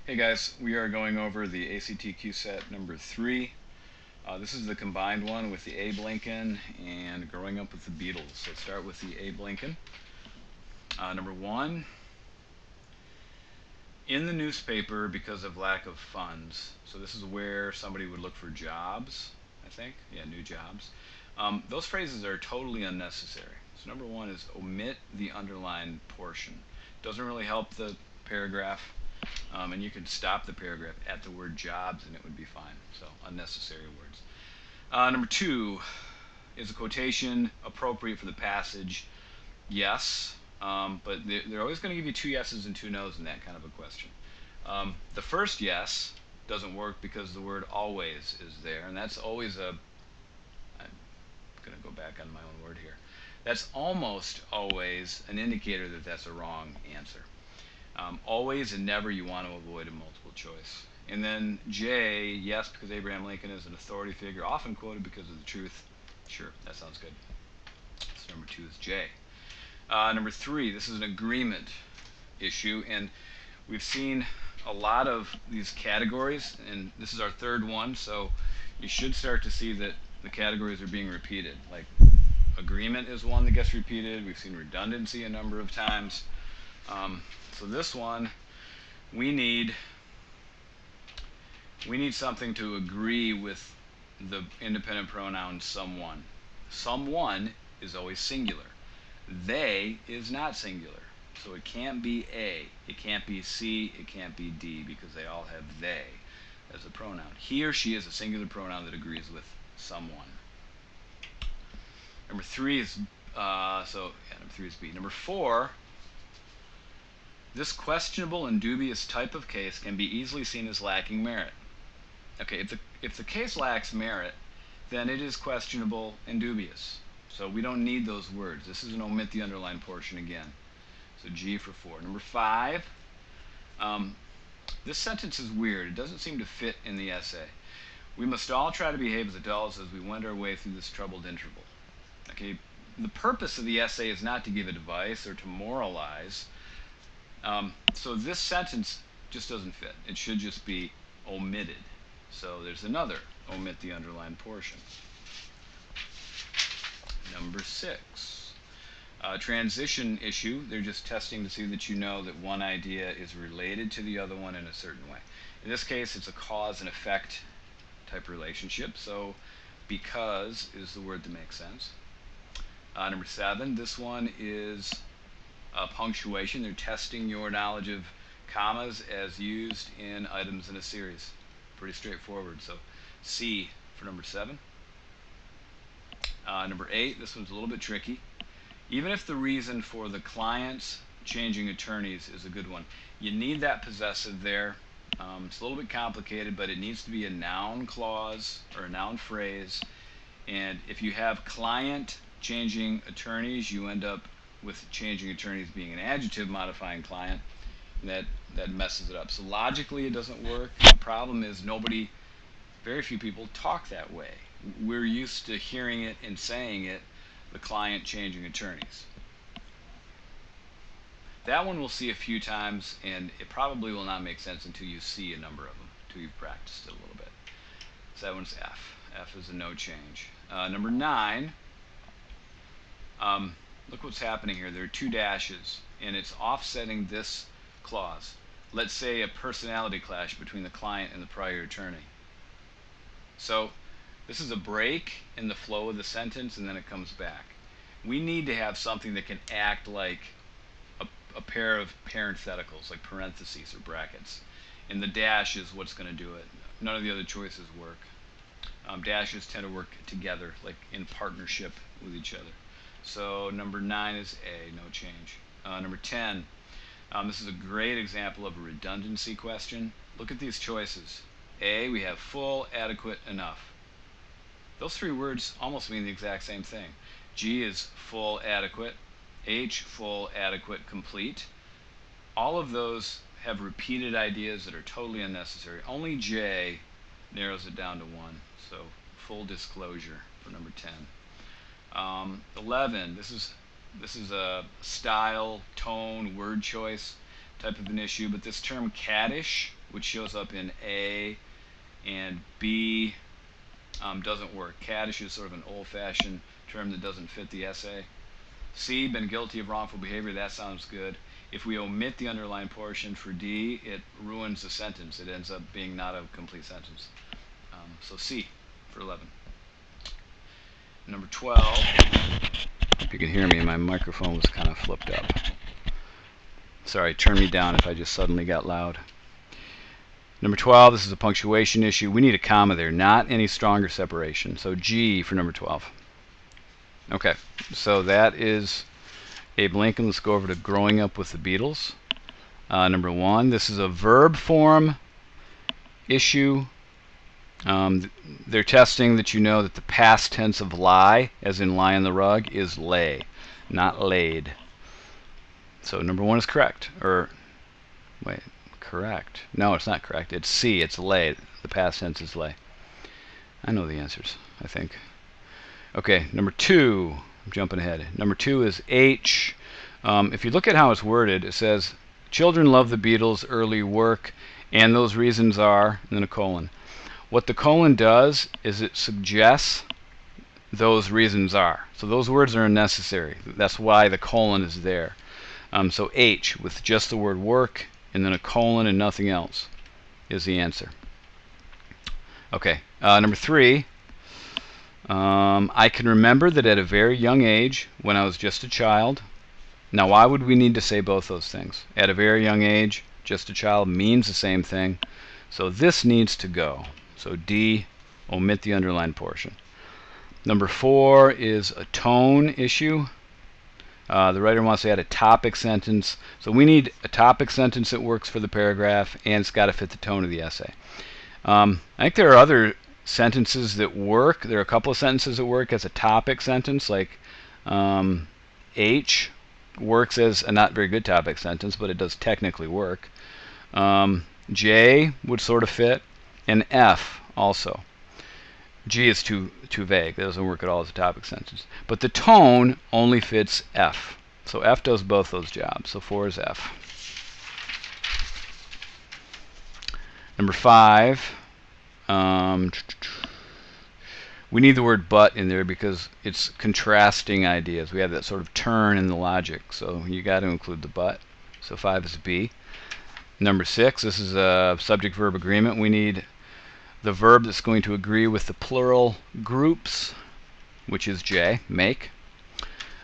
Hey guys, we are going over the ACT set number 3. This is the combined one with the Abe Lincoln and Growing Up with the Beatles. Let's start with the Abe Lincoln. Number 1, in the newspaper because of lack of funds. So this is where somebody would look for jobs, I think. Yeah, new jobs. Those phrases are totally unnecessary. So number 1 is omit the underlined portion. Doesn't really help the paragraph. And you could stop the paragraph at the word jobs and it would be fine. So unnecessary words. Number 2, is a quotation appropriate for the passage? Yes, but they're always going to give you 2 yeses and 2 nos in that kind of a question. The first yes doesn't work because the word always is there, and that's always I'm going to go back on my own word here. That's almost always an indicator that that's a wrong answer. Always and never you want to avoid a multiple choice. And then J, yes, because Abraham Lincoln is an authority figure, often quoted because of the truth. Sure, that sounds good. So number 2 is J. Number 3, this is an agreement issue, and we've seen a lot of these categories, and this is our 3rd one, so you should start to see that the categories are being repeated. Like agreement is one that gets repeated. We've seen redundancy a number of times. So this one, we need something to agree with the independent pronoun someone. Someone is always singular. They is not singular. So it can't be A, it can't be C, it can't be D, because they all have they as a pronoun. He or she is a singular pronoun that agrees with someone. Number 3 is number 3 is B. Number 4, this questionable and dubious type of case can be easily seen as lacking merit. Okay, if the case lacks merit, then it is questionable and dubious. So we don't need those words. This is an omit the underlined portion again. So G for 4. Number 5, this sentence is weird. It doesn't seem to fit in the essay. We must all try to behave as adults as we wend our way through this troubled interval. Okay, the purpose of the essay is not to give advice or to moralize. So this sentence just doesn't fit. It should just be omitted. So there's another omit the underlined portion. Number 6, transition issue. They're just testing to see that you know that one idea is related to the other one in a certain way. In this case, it's a cause and effect type relationship. So because is the word that makes sense. Number 7, this one is punctuation. They're testing your knowledge of commas as used in items in a series. Pretty straightforward. So C for number 7. Number 8, this one's a little bit tricky. Even if the reason for the client's changing attorneys is a good one, you need that possessive there. It's a little bit complicated, but it needs to be a noun clause or a noun phrase. And if you have client changing attorneys, you end up with changing attorneys being an adjective modifying client. That messes it up. So logically it doesn't work. The problem is very few people talk that way. We're used to hearing it and saying it, the client changing attorneys. That one we'll see a few times, and it probably will not make sense until you see a number of them, until you've practiced it a little bit. So that one's F. F is a no change. Number 9, look what's happening here. There are 2 dashes, and it's offsetting this clause. Let's say a personality clash between the client and the prior attorney. So this is a break in the flow of the sentence, and then it comes back. We need to have something that can act like a pair of parentheticals, like parentheses or brackets. And the dash is what's going to do it. None of the other choices work. Dashes tend to work together, like in partnership with each other. So number 9 is A, no change. Number 10, this is a great example of a redundancy question. Look at these choices. A, we have full, adequate, enough. Those 3 words almost mean the exact same thing. G is full, adequate. H, full, adequate, complete. All of those have repeated ideas that are totally unnecessary. Only J narrows it down to 1. So full disclosure for number 10. 11, this is a style, tone, word choice type of an issue, but this term caddish which shows up in A, and B doesn't work. Caddish is sort of an old-fashioned term that doesn't fit the essay. C, been guilty of wrongful behavior, that sounds good. If we omit the underlined portion for D, it ruins the sentence. It ends up being not a complete sentence. So C for 11. Number 12. If you can hear me, my microphone was kind of flipped up. Sorry, turn me down if I just suddenly got loud. Number 12, this is a punctuation issue. We need a comma there, not any stronger separation. So G for number 12. Okay, so that is Abe Lincoln. Let's go over to Growing Up with the Beatles. Number 1, this is a verb form issue. They're testing that you know that the past tense of lie, as in lie on the rug, is lay, not laid. So number 1 is correct. Or, wait, correct. No, it's not correct. It's C, it's lay. The past tense is lay. I know the answers, I think. Okay, number 2, I'm jumping ahead. Number 2 is H. If you look at how it's worded, it says, children love the Beatles' early work, and those reasons are, and then a colon. What the colon does is it suggests those reasons are. So those words are unnecessary. That's why the colon is there. So H, with just the word work, and then a colon and nothing else, is the answer. Okay, number 3. I can remember that at a very young age, when I was just a child. Now, why would we need to say both those things? At a very young age, just a child means the same thing. So this needs to go. So D, omit the underlined portion. Number 4 is a tone issue. The writer wants to add a topic sentence. So we need a topic sentence that works for the paragraph, and it's got to fit the tone of the essay. I think there are other sentences that work. There are a couple of sentences that work as a topic sentence, like H works as a not very good topic sentence, but it does technically work. J would sort of fit, and F also. G is too vague. That doesn't work at all as a topic sentence. But the tone only fits F. So F does both those jobs. So 4 is F. Number 5. We need the word but in there because it's contrasting ideas. We have that sort of turn in the logic. So you got to include the but. So 5 is B. Number 6. This is a subject-verb agreement. We need the verb that's going to agree with the plural groups, which is J, make.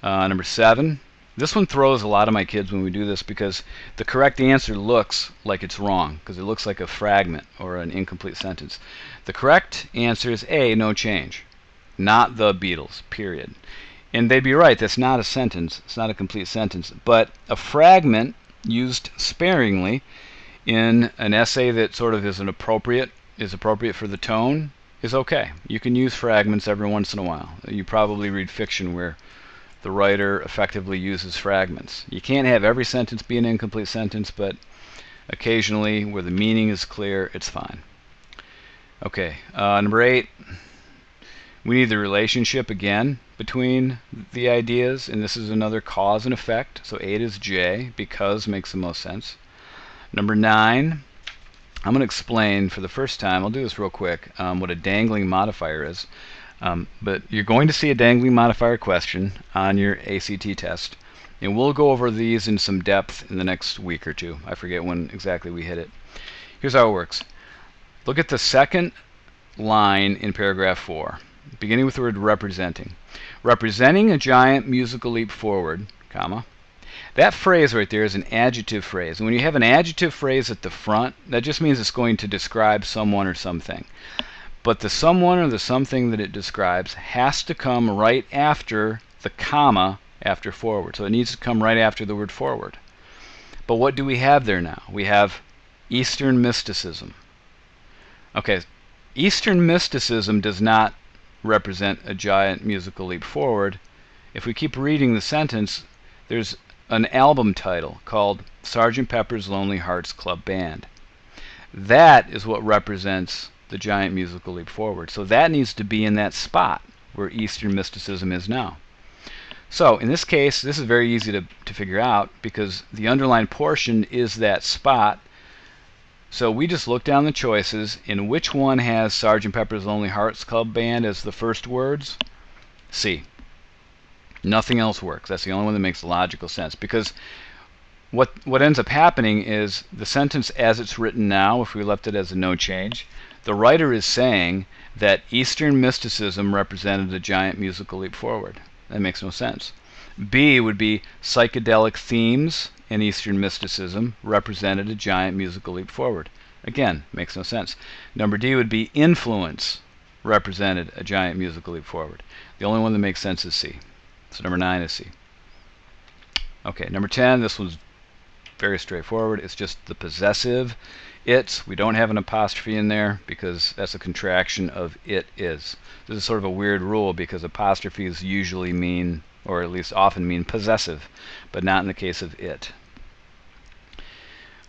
Number 7. This one throws a lot of my kids when we do this because the correct answer looks like it's wrong because it looks like a fragment or an incomplete sentence. The correct answer is A, no change, not the Beatles, period. And they'd be right, that's not a sentence, it's not a complete sentence, but a fragment used sparingly in an essay that sort of is appropriate for the tone is okay. You can use fragments every once in a while. You probably read fiction where the writer effectively uses fragments. You can't have every sentence be an incomplete sentence, but occasionally where the meaning is clear, it's fine. Okay, number 8. We need the relationship again between the ideas, and this is another cause and effect. So 8 is J, because makes the most sense. Number 9. I'm going to explain for the first time, I'll do this real quick, what a dangling modifier is. But you're going to see a dangling modifier question on your ACT test. And we'll go over these in some depth in the next week or two. I forget when exactly we hit it. Here's how it works. Look at the second line in paragraph 4, beginning with the word representing. Representing a giant musical leap forward, comma. That phrase right there is an adjective phrase. And when you have an adjective phrase at the front, that just means it's going to describe someone or something. But the someone or the something that it describes has to come right after the comma after forward. So it needs to come right after the word forward. But what do we have there now? We have Eastern mysticism. Okay, Eastern mysticism does not represent a giant musical leap forward. If we keep reading the sentence, there's an album title called Sgt. Pepper's Lonely Hearts Club Band. That is what represents the giant musical leap forward. So that needs to be in that spot where Eastern mysticism is now. So in this case, this is very easy to figure out because the underlined portion is that spot So we just look down the choices. In which one has Sgt. Pepper's Lonely Hearts Club Band as the first words? C. Nothing else works. That's the only one that makes logical sense. Because what ends up happening is the sentence as it's written now, if we left it as a no change, the writer is saying that Eastern mysticism represented a giant musical leap forward. That makes no sense. B would be psychedelic themes in Eastern mysticism represented a giant musical leap forward. Again, makes no sense. Number D would be influence represented a giant musical leap forward. The only one that makes sense is C. So number 9 is C. Okay, number 10, this one's very straightforward. It's just the possessive it. We don't have an apostrophe in there because that's a contraction of it is. This is sort of a weird rule because apostrophes usually mean, or at least often mean, possessive, but not in the case of it.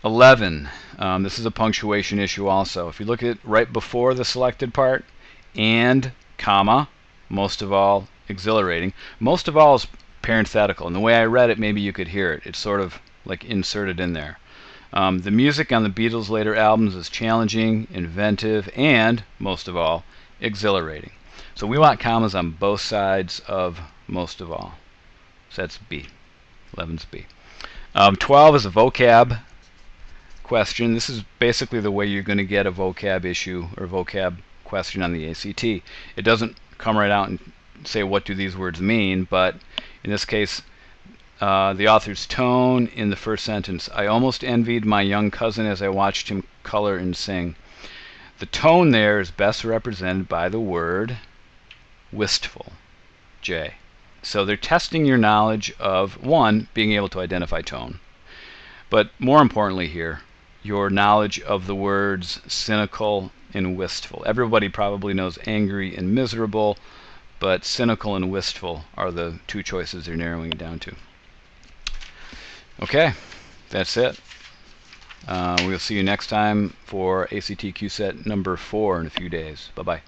11. This is a punctuation issue also. If you look at right before the selected part, and, comma, most of all, exhilarating. Most of all is parenthetical, and the way I read it, maybe you could hear it. It's sort of like inserted in there. The music on the Beatles' later albums is challenging, inventive, and, most of all, exhilarating. So we want commas on both sides of most of all. So that's B. 11's B. 12 is a vocab question. This is basically the way you're going to get a vocab issue or vocab question on the ACT. It doesn't come right out and say what do these words mean, but in this case, the author's tone in the first sentence, I almost envied my young cousin as I watched him color and sing. The tone there is best represented by the word wistful, J. So they're testing your knowledge of, one, being able to identify tone, but more importantly here, your knowledge of the words cynical and wistful. Everybody probably knows angry and miserable, but cynical and wistful are the two choices they're narrowing it down to. Okay, that's it. We'll see you next time for ACT QSET number 4 in a few days. Bye-bye.